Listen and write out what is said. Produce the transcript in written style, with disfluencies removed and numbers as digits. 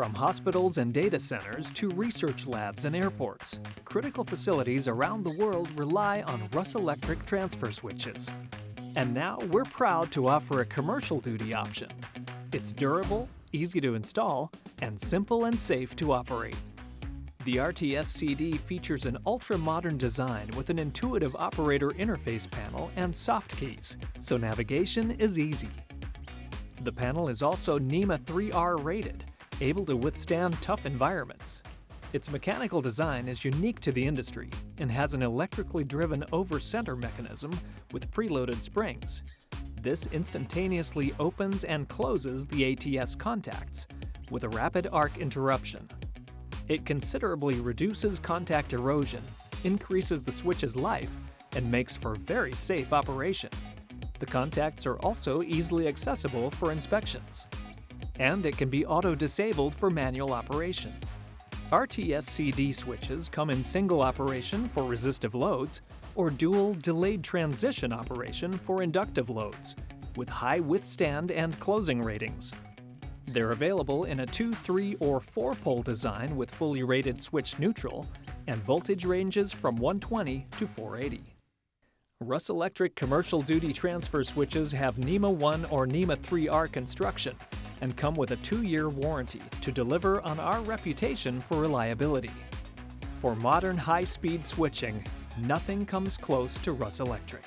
From hospitals and data centers to research labs and airports, critical facilities around the world rely on Russelectric transfer switches. And now we're proud to offer a commercial duty option. It's durable, easy to install, and simple and safe to operate. The RTSCD features an ultra-modern design with an intuitive operator interface panel and soft keys, so navigation is easy. The panel is also NEMA 3R rated, able to withstand tough environments. Its mechanical design is unique to the industry and has an electrically driven over-center mechanism with preloaded springs. This instantaneously opens and closes the ATS contacts with a rapid arc interruption. It considerably reduces contact erosion, increases the switch's life, and makes for very safe operation. The contacts are also easily accessible for inspections. And it can be auto-disabled for manual operation. RTSCD switches come in single operation for resistive loads or dual delayed transition operation for inductive loads, with high withstand and closing ratings. They're available in a 2, 3, or 4-pole design with fully rated switch neutral and voltage ranges from 120 to 480. Russelectric commercial duty transfer switches have NEMA 1 or NEMA 3R construction and come with a 2-year warranty to deliver on our reputation for reliability. For modern high-speed switching, nothing comes close to Russelectric.